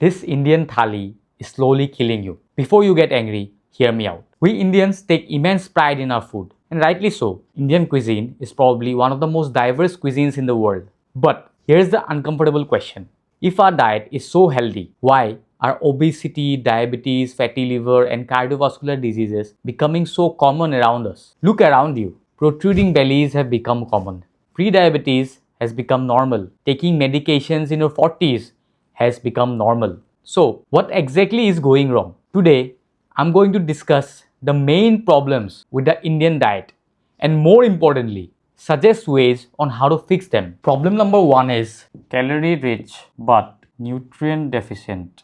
This Indian thali is slowly killing you. Before you get angry, hear me out. We Indians take immense pride in our food, and rightly so. Indian cuisine is probably one of the most diverse cuisines in the world. But here's the uncomfortable question. If our diet is so healthy, why are obesity, diabetes, fatty liver, and cardiovascular diseases becoming so common around us? Look around you. Protruding bellies have become common. Pre-diabetes has become normal. Taking medications in your 40s has become normal. So, what exactly is going wrong? Today, I'm going to discuss the main problems with the Indian diet and more importantly, suggest ways on how to fix them. Problem number 1 is calorie rich but nutrient deficient.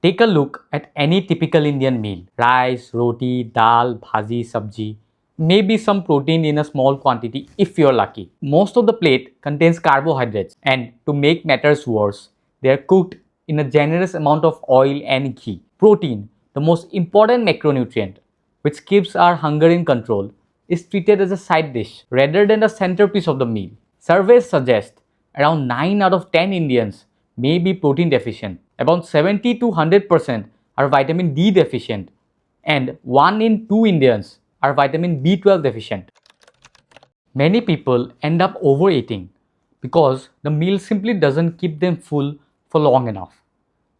Take a look at any typical Indian meal. Rice, roti, dal, bhaji, sabji. Maybe some protein in a small quantity if you're lucky. Most of the plate contains carbohydrates and to make matters worse, they are cooked in a generous amount of oil and ghee. Protein, the most important macronutrient, which keeps our hunger in control, is treated as a side dish rather than the centerpiece of the meal. Surveys suggest around 9 out of 10 Indians may be protein deficient. About 70 to 100% are vitamin D deficient and 1 in 2 Indians are vitamin B12 deficient. Many people end up overeating because the meal simply doesn't keep them full for long enough.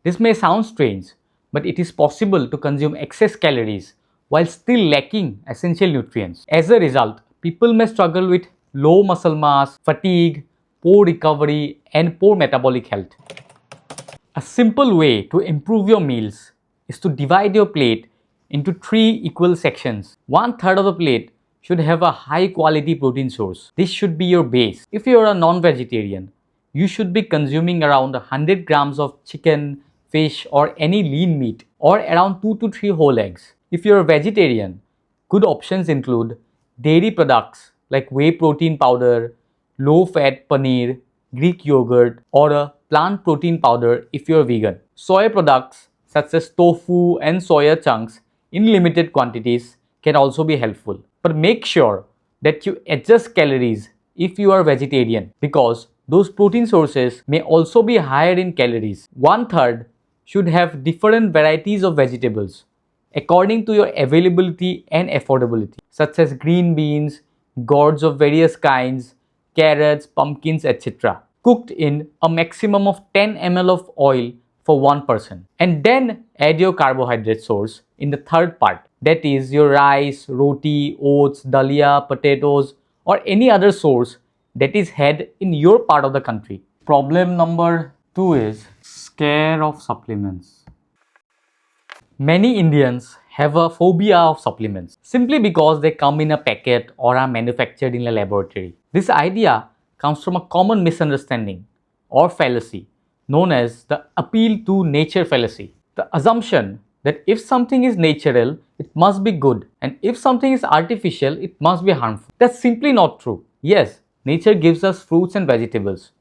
This may sound strange, but it is possible to consume excess calories while still lacking essential nutrients. As a result, people may struggle with low muscle mass, fatigue, poor recovery, and poor metabolic health. A simple way to improve your meals is to divide your plate into 3 equal sections. 1/3 of the plate should have a high quality protein source. This should be your base. If you are a non-vegetarian, you should be consuming around 100 grams of chicken, fish or any lean meat or around 2 to 3 whole eggs. If you are a vegetarian, good options include dairy products like whey protein powder, low-fat paneer, Greek yogurt or a plant protein powder if you are vegan. Soy products such as tofu and soya chunks in limited quantities can also be helpful. But make sure that you adjust calories if you are vegetarian because those protein sources may also be higher in calories. 1/3 should have different varieties of vegetables according to your availability and affordability, such as green beans, gourds of various kinds, carrots, pumpkins, etc. Cooked in a maximum of 10 ml of oil for one person. And then add your carbohydrate source in the third part. That is your rice, roti, oats, dalia, potatoes or any other source that is had in your part of the country. Problem number 2 is scare of supplements. Many Indians have a phobia of supplements simply because they come in a packet or are manufactured in a laboratory. This idea comes from a common misunderstanding or fallacy known as the appeal to nature fallacy. The assumption that if something is natural, it must be good, and if something is artificial, it must be harmful. That's simply not true. Yes, nature gives us fruits and vegetables,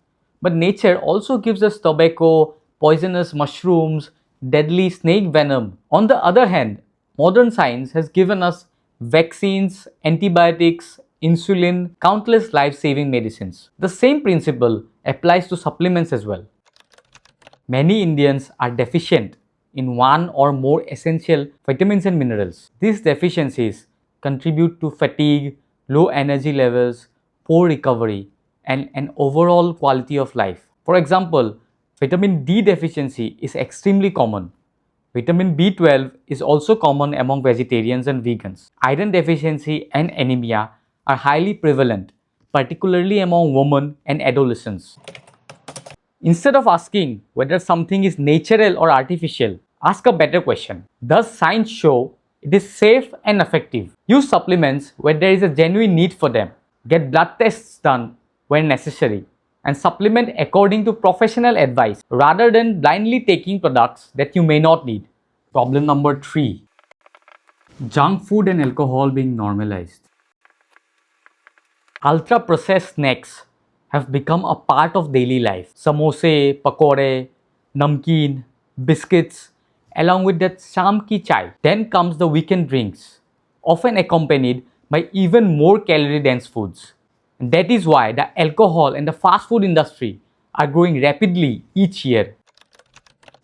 but nature also gives us tobacco, poisonous mushrooms, deadly snake venom. On the other hand, modern science has given us vaccines, antibiotics, insulin, countless life-saving medicines. The same principle applies to supplements as well. Many Indians are deficient in one or more essential vitamins and minerals. These deficiencies contribute to fatigue, low energy levels, poor recovery, and an overall quality of life. For example, vitamin D deficiency is extremely common. Vitamin B12 is also common among vegetarians and vegans. Iron deficiency and anemia are highly prevalent, particularly among women and adolescents. Instead of asking whether something is natural or artificial, ask a better question. Does science show it is safe and effective? Use supplements where there is a genuine need for them. Get blood tests done when necessary and supplement according to professional advice rather than blindly taking products that you may not need. Problem number 3. Junk food and alcohol being normalized. Ultra-processed snacks have become a part of daily life. Samosa, pakore, namkeen, biscuits, along with that sham ki chai. Then comes the weekend drinks, often accompanied by even more calorie-dense foods. And that is why the alcohol and the fast food industry are growing rapidly each year.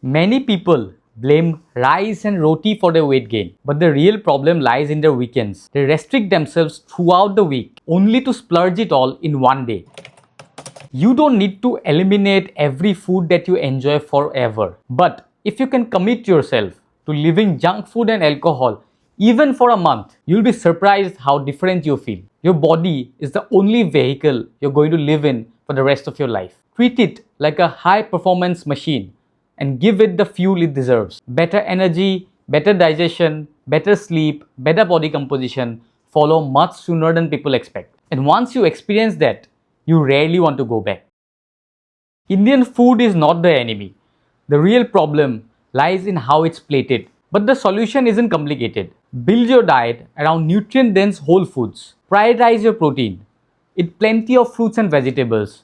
Many people blame rice and roti for their weight gain, but the real problem lies in their weekends. They restrict themselves throughout the week only to splurge it all in one day. You don't need to eliminate every food that you enjoy forever. But if you can commit yourself to leaving junk food and alcohol even for a month, you'll be surprised how different you feel. Your body is the only vehicle you're going to live in for the rest of your life. Treat it like a high performance machine and give it the fuel it deserves. Better energy, better digestion, better sleep, better body composition follow much sooner than people expect. And once you experience that, you rarely want to go back. Indian food is not the enemy. The real problem lies in how it's plated. But the solution isn't complicated. Build your diet around nutrient dense whole foods. Prioritize your protein. Eat plenty of fruits and vegetables.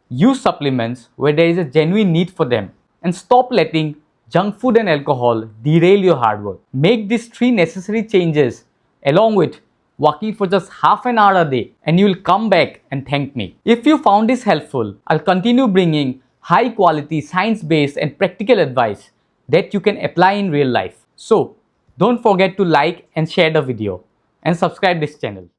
Use supplements where there is a genuine need for them. And stop letting junk food and alcohol derail your hard work. Make these three necessary changes along with walking for just half an hour a day, and you will come back and thank me. If you found this helpful, I'll continue bringing high quality, science based, and practical advice that you can apply in real life. So, don't forget to like and share the video and subscribe this channel.